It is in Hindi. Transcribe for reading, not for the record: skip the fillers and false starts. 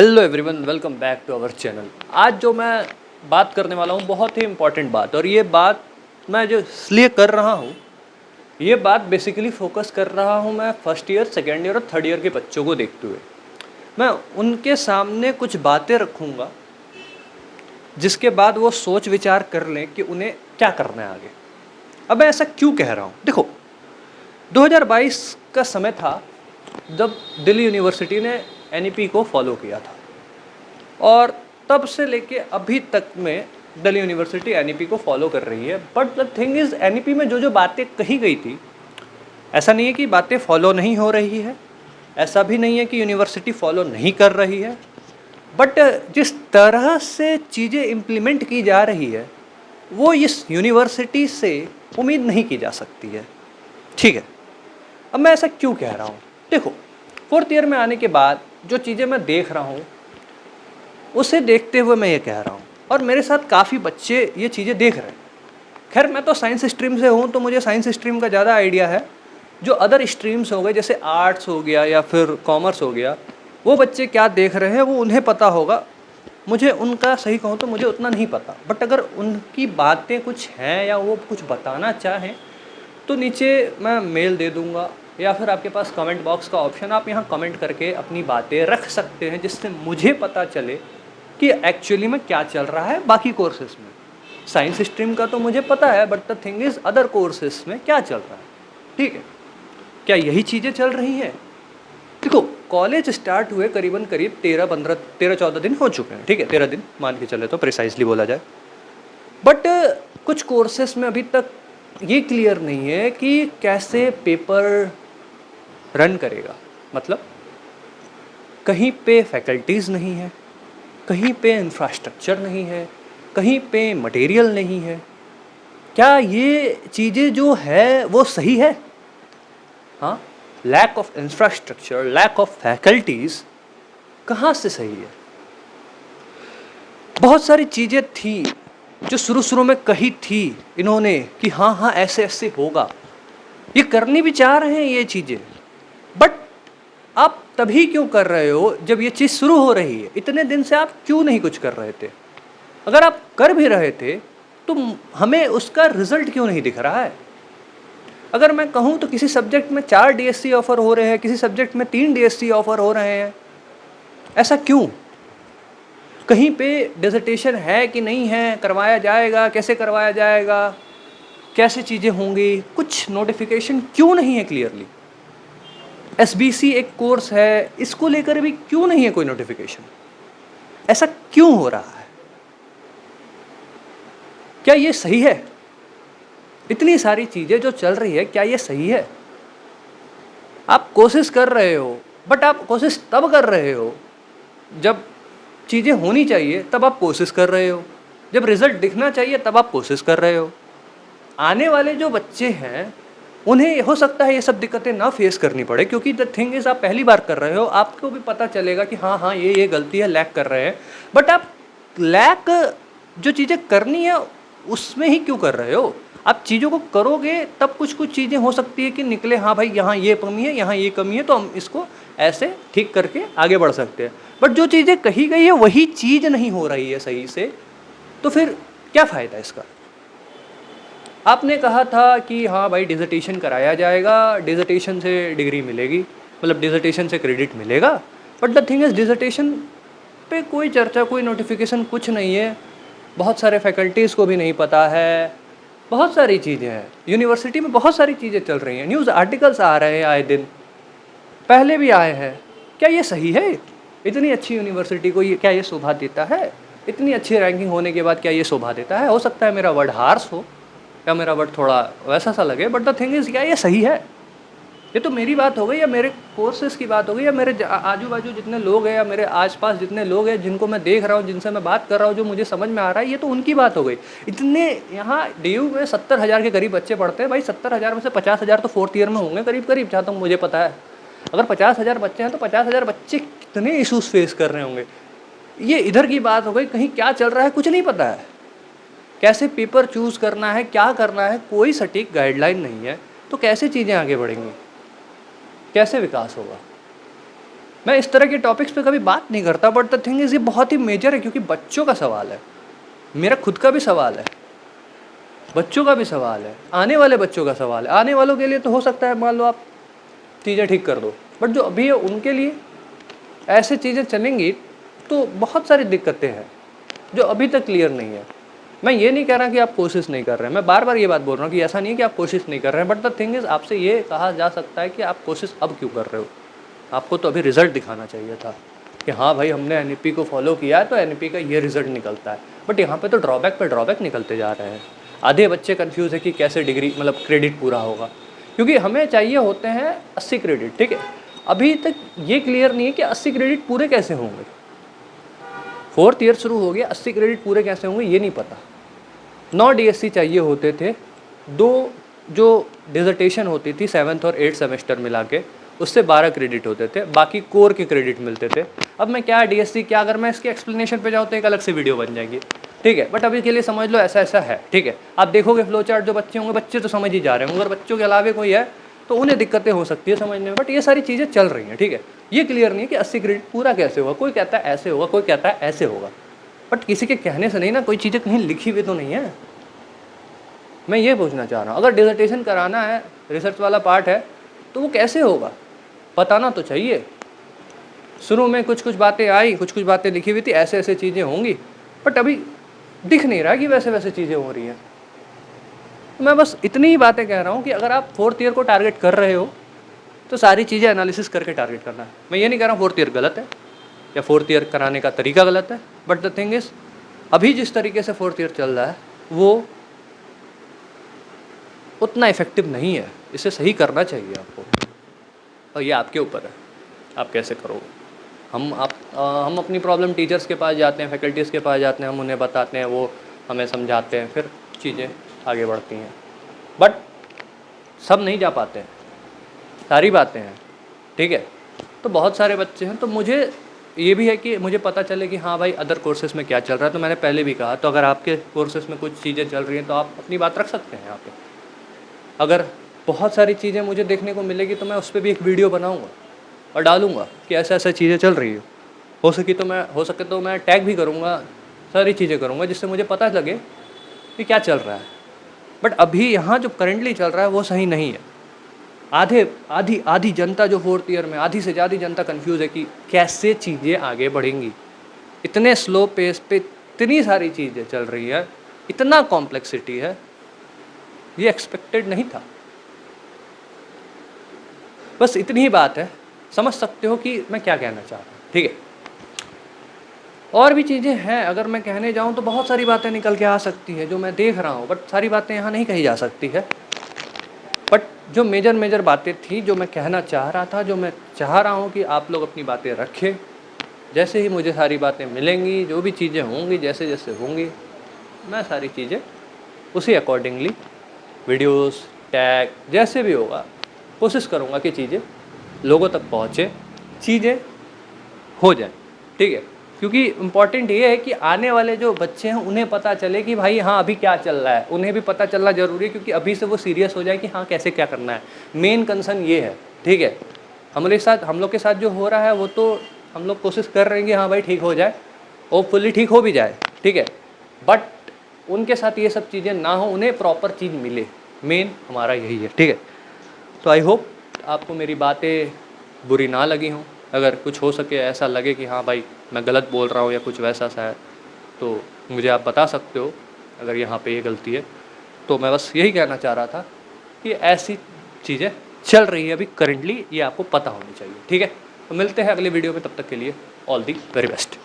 Hello everyone, welcome back to our channel. आज जो मैं बात करने वाला हूँ बहुत ही इम्पॉर्टेंट बात, और ये बात मैं जो इसलिए कर रहा हूँ, ये बात बेसिकली फोकस कर रहा हूँ मैं फर्स्ट ईयर, सेकेंड ईयर और थर्ड ईयर के बच्चों को देखते हुए। मैं उनके सामने कुछ बातें रखूँगा जिसके बाद वो सोच विचार कर लें कि उन्हें क्या करना है आगे। अब मैं ऐसा क्यों कह रहा हूँ? देखो, 2022 का समय था जब दिल्ली यूनिवर्सिटी ने एनईपी को फॉलो किया था, और तब से लेके अभी तक में दिल्ली यूनिवर्सिटी एनईपी को फॉलो कर रही है। But the thing is, NEP में जो जो बातें कही गई थी, ऐसा नहीं है कि बातें फॉलो नहीं हो रही है, ऐसा भी नहीं है कि यूनिवर्सिटी फॉलो नहीं कर रही है, बट जिस तरह से चीज़ें इम्प्लीमेंट की जा रही है वो इस यूनिवर्सिटी से उम्मीद नहीं की जा सकती है। ठीक है, अब मैं ऐसा क्यों कह रहा हूँ? देखो, फोर्थ ईयर में आने के बाद जो चीज़ें मैं देख रहा हूँ उसे देखते हुए मैं ये कह रहा हूँ, और मेरे साथ काफ़ी बच्चे ये चीज़ें देख रहे हैं। खैर, मैं तो साइंस स्ट्रीम से हूँ तो मुझे साइंस स्ट्रीम का ज़्यादा आइडिया है। जो अदर स्ट्रीम्स हो गए, जैसे आर्ट्स हो गया या फिर कॉमर्स हो गया, वो बच्चे क्या देख रहे हैं वो उन्हें पता होगा। मुझे उनका सही कहूँ तो मुझे उतना नहीं पता, बट अगर उनकी बातें कुछ हैं या वो कुछ बताना चाहें तो नीचे मैं मेल दे दूँगा, या फिर आपके पास कमेंट बॉक्स का ऑप्शन, आप यहाँ कमेंट करके अपनी बातें रख सकते हैं, जिससे मुझे पता चले कि एक्चुअली में क्या चल रहा है बाकी कोर्सेज में। साइंस स्ट्रीम का तो मुझे पता है, but the thing is other courses में क्या चल रहा है। ठीक है, क्या यही चीज़ें चल रही हैं? देखो, कॉलेज स्टार्ट हुए करीबन 13-14 दिन हो चुके हैं। ठीक है, 13 दिन मान के चले तो प्रिसाइजली बोला जाए। बट कुछ कोर्सेज में अभी तक ये क्लियर नहीं है कि कैसे पेपर रन करेगा। मतलब कहीं पे फैकल्टीज़ नहीं है, कहीं पे इंफ्रास्ट्रक्चर नहीं है, कहीं पे मटेरियल नहीं है। क्या ये चीज़ें जो है वो सही है? हाँ, lack of infrastructure, lack of faculties कहाँ से सही है? बहुत सारी चीज़ें थी जो शुरू में कही थी इन्होंने कि हाँ हाँ ऐसे ऐसे होगा, ये करनी भी चाह रहे हैं ये चीज़ें, बट आप तभी क्यों कर रहे हो जब ये चीज़ शुरू हो रही है? इतने दिन से आप क्यों नहीं कुछ कर रहे थे? अगर आप कर भी रहे थे तो हमें उसका रिजल्ट क्यों नहीं दिख रहा है? अगर मैं कहूँ तो किसी सब्जेक्ट में 4 डीएससी ऑफर हो रहे हैं, किसी सब्जेक्ट में 3 डीएससी ऑफर हो रहे हैं, ऐसा क्यों? कहीं पे डिसर्टेशन है कि नहीं है, करवाया जाएगा, कैसे करवाया जाएगा, कैसे चीज़ें होंगी, कुछ नोटिफिकेशन क्यों नहीं है क्लियरली? एसबीसी एक कोर्स है, इसको लेकर भी क्यों नहीं है कोई नोटिफिकेशन? ऐसा क्यों हो रहा है? क्या ये सही है? इतनी सारी चीज़ें जो चल रही है, क्या ये सही है? आप कोशिश कर रहे हो, बट आप कोशिश तब कर रहे हो जब चीज़ें होनी चाहिए, तब आप कोशिश कर रहे हो, जब रिजल्ट दिखना चाहिए तब आप कोशिश कर रहे हो। आने वाले जो बच्चे हैं उन्हें हो सकता है ये सब दिक्कतें ना फेस करनी पड़े, क्योंकि द थिंग इज़, आप पहली बार कर रहे हो, आपको भी पता चलेगा कि हाँ हाँ ये गलती है, लैक कर रहे हैं। बट आप लैक जो चीज़ें करनी है उसमें ही क्यों कर रहे हो? आप चीज़ों को करोगे तब कुछ चीज़ें हो सकती है कि निकले, हाँ भाई यहाँ ये कमी है, यहाँ ये कमी है, तो हम इसको ऐसे ठीक करके आगे बढ़ सकते हैं। बट जो चीज़ें कही गई है वही चीज़ नहीं हो रही है सही से, तो फिर क्या फ़ायदा इसका? आपने कहा था कि हाँ भाई डिसर्टेशन कराया जाएगा, डिसर्टेशन से डिग्री मिलेगी, मतलब डिसर्टेशन से क्रेडिट मिलेगा। But the thing is, dissertation पे कोई चर्चा, कोई नोटिफिकेशन, कुछ नहीं है। बहुत सारे फैकल्टीज़ को भी नहीं पता है, बहुत सारी चीज़ें हैं। यूनिवर्सिटी में बहुत सारी चीज़ें चल रही हैं, न्यूज़ आर्टिकल्स आ रहे हैं आए दिन, पहले भी आए हैं। क्या ये सही है? इतनी अच्छी यूनिवर्सिटी को ये क्या ये शोभा देता है? इतनी अच्छी रैंकिंग होने के बाद क्या ये शोभा देता है? हो सकता है मेरा वर्ड हार्श हो या मेरा वर्ड थोड़ा वैसा सा लगे, बट द थिंग इज़, क्या ये सही है? ये तो मेरी बात हो गई, या मेरे कोर्सेज़ की बात हो गई, या मेरे आजू बाजू जितने लोग हैं, या मेरे आसपास जितने लोग हैं जिनको मैं देख रहा हूँ, जिनसे मैं बात कर रहा हूँ, जो मुझे समझ में आ रहा है, ये तो उनकी बात हो गई। इतने यहाँ डीयू में 70,000 के करीब बच्चे पढ़ते हैं भाई। 70,000 में से 50,000 तो फोर्थ ईयर में होंगे करीब करीब, जहाँ तक मुझे पता है। अगर 50,000 बच्चे हैं तो 50,000 बच्चे कितने इशूज़ फेस कर रहे होंगे? ये इधर की बात हो गई, कहीं क्या चल रहा है कुछ नहीं पता है। कैसे पेपर चूज़ करना है, क्या करना है, कोई सटीक गाइडलाइन नहीं है, तो कैसे चीज़ें आगे बढ़ेंगी, कैसे विकास होगा? मैं इस तरह के टॉपिक्स पे कभी बात नहीं करता, बट द थिंग इज़ ये बहुत ही मेजर है, क्योंकि बच्चों का सवाल है, मेरा खुद का भी सवाल है, बच्चों का भी सवाल है, आने वाले बच्चों का सवाल है। आने वालों के लिए तो हो सकता है मान लो आप चीज़ें ठीक कर दो, बट जो अभी है उनके लिए ऐसे चीज़ें चलेंगी तो बहुत सारी दिक्कतें हैं जो अभी तक क्लियर नहीं है। मैं ये नहीं कह रहा कि आप कोशिश नहीं कर रहे हैं, मैं बार बार ये बात बोल रहा हूँ कि ऐसा नहीं है कि आप कोशिश नहीं कर रहे हैं, बट द थिंग इज़ आपसे ये कहा जा सकता है कि आप कोशिश अब क्यों कर रहे हो। आपको तो अभी रिजल्ट दिखाना चाहिए था कि हाँ भाई हमने NEP को फॉलो किया है तो NEP का ये रिजल्ट निकलता है, बट यहाँ पे तो ड्रॉबैक पे ड्रॉबैक निकलते जा रहे हैं। आधे बच्चे कंफ्यूज है कि कैसे डिग्री मतलब क्रेडिट पूरा होगा, क्योंकि हमें चाहिए होते हैं 80 क्रेडिट, ठीक है। अभी तक ये क्लियर नहीं है कि 80 क्रेडिट पूरे कैसे होंगे। 4th ईयर शुरू हो गया, 80 क्रेडिट पूरे कैसे होंगे ये नहीं पता। 9 DSC चाहिए होते थे, 2 जो डिसर्टेशन होती थी 7th और 8th सेमेस्टर मिला के, उससे 12 क्रेडिट होते थे, बाकी कोर के क्रेडिट मिलते थे। अब मैं क्या DSC क्या, अगर मैं इसके एक्सप्लेनेशन पे जाऊँ तो एक अलग से वीडियो बन जाएगी, ठीक है। बट अभी के लिए समझ लो ऐसा ऐसा है, ठीक है। आप देखोगे फ्लो चार्ट, जो बच्चे होंगे बच्चे तो समझ ही जा रहे होंगे, अगर बच्चों के अलावा कोई है तो उन्हें दिक्कतें हो सकती है समझने में, बट ये सारी चीज़ें चल रही हैं, ठीक है। ये क्लियर नहीं है कि 80 क्रेडिट पूरा कैसे होगा। कोई कहता है ऐसे होगा, कोई कहता है ऐसे होगा, बट किसी के कहने से नहीं ना, कोई चीज़ें कहीं लिखी हुई तो नहीं है। मैं ये पूछना चाह रहा हूँ, अगर डिसर्टेशन कराना है, रिसर्च वाला पार्ट है, तो वो कैसे होगा बताना तो चाहिए। शुरू में कुछ कुछ बातें आई, कुछ कुछ बातें लिखी हुई थी, ऐसे ऐसे चीज़ें होंगी, बट अभी दिख नहीं रहा कि वैसे वैसे चीज़ें हो रही हैं। मैं बस इतनी ही बातें कह रहा हूँ कि अगर आप 4th ईयर को टारगेट कर रहे हो तो सारी चीज़ें एनालिसिस करके टारगेट करना है। मैं ये नहीं कह रहा हूँ 4th ईयर गलत है या 4th ईयर कराने का तरीका गलत है, बट द थिंग इज़ अभी जिस तरीके से 4th ईयर चल रहा है वो उतना इफेक्टिव नहीं है। इसे सही करना चाहिए आपको, और ये आपके ऊपर है आप कैसे करोगे। हम अपनी प्रॉब्लम टीचर्स के पास जाते हैं, फैकल्टीज़ के पास जाते हैं, हम उन्हें बताते हैं, वो हमें समझाते हैं, फिर चीज़ें आगे बढ़ती हैं। बट सब नहीं जा पाते हैं, सारी बातें हैं, ठीक है। तो बहुत सारे बच्चे हैं, तो मुझे ये भी है कि मुझे पता चले कि हाँ भाई अदर कोर्सेज़ में क्या चल रहा है। तो मैंने पहले भी कहा, तो अगर आपके कोर्सेज़ में कुछ चीज़ें चल रही हैं तो आप अपनी बात रख सकते हैं यहाँ पे। अगर बहुत सारी चीज़ें मुझे देखने को मिलेगी तो मैं उस पर भी एक वीडियो बनाऊँगा और डालूँगा कि ऐसा ऐसा चीज़ें चल रही हो सके तो मैं टैग भी करूँगा, सारी चीज़ें करूँगा जिससे मुझे पता लगे कि क्या चल रहा है। बट अभी यहाँ जो करंटली चल रहा है वो सही नहीं है। आधी जनता जो 4th ईयर में, आधी से ज़्यादा जनता कंफ्यूज है कि कैसे चीज़ें आगे बढ़ेंगी। इतने स्लो पेस पे इतनी सारी चीज़ें चल रही है, इतना कॉम्प्लेक्सिटी है, ये एक्सपेक्टेड नहीं था। बस इतनी ही बात है, समझ सकते हो कि मैं क्या कहना चाह रहा हूँ, ठीक है। और भी चीज़ें हैं, अगर मैं कहने जाऊँ तो बहुत सारी बातें निकल के आ सकती है जो मैं देख रहा हूँ, बट सारी बातें यहाँ नहीं कही जा सकती है। बट जो मेजर बातें थी जो मैं कहना चाह रहा था, जो मैं चाह रहा हूँ कि आप लोग अपनी बातें रखें। जैसे ही मुझे सारी बातें मिलेंगी, जो भी चीज़ें होंगी, जैसे जैसे होंगी, मैं सारी चीज़ें उसी अकॉर्डिंगली वीडियोस, टैग जैसे भी होगा कोशिश करूँगा कि चीज़ें लोगों तक पहुँचे, चीज़ें हो जाए, ठीक है। क्योंकि इम्पॉर्टेंट ये है कि आने वाले जो बच्चे हैं उन्हें पता चले कि भाई हाँ अभी क्या चल रहा है, उन्हें भी पता चलना ज़रूरी है, क्योंकि अभी से वो सीरियस हो जाए कि हाँ कैसे क्या करना है। मेन कंसर्न ये है, ठीक है। हम लोग के साथ जो हो रहा है वो तो हम लोग कोशिश कर रहे हैं कि हाँ भाई ठीक हो जाए, होपफुली ठीक हो भी जाए, ठीक है। बट उनके साथ ये सब चीज़ें ना हो, उन्हें प्रॉपर चीज़ मिले, मेन हमारा यही है, ठीक है। तो आई होप आपको मेरी बातें बुरी ना लगी हों। अगर कुछ हो सके ऐसा लगे कि हाँ भाई मैं गलत बोल रहा हूँ या कुछ वैसा सा है, तो मुझे आप बता सकते हो अगर यहाँ पे ये गलती है। तो मैं बस यही कहना चाह रहा था कि ऐसी चीज़ें चल रही है अभी करंटली, ये आपको पता होनी चाहिए, ठीक है। तो मिलते हैं अगले वीडियो में, तब तक के लिए ऑल दी वेरी बेस्ट।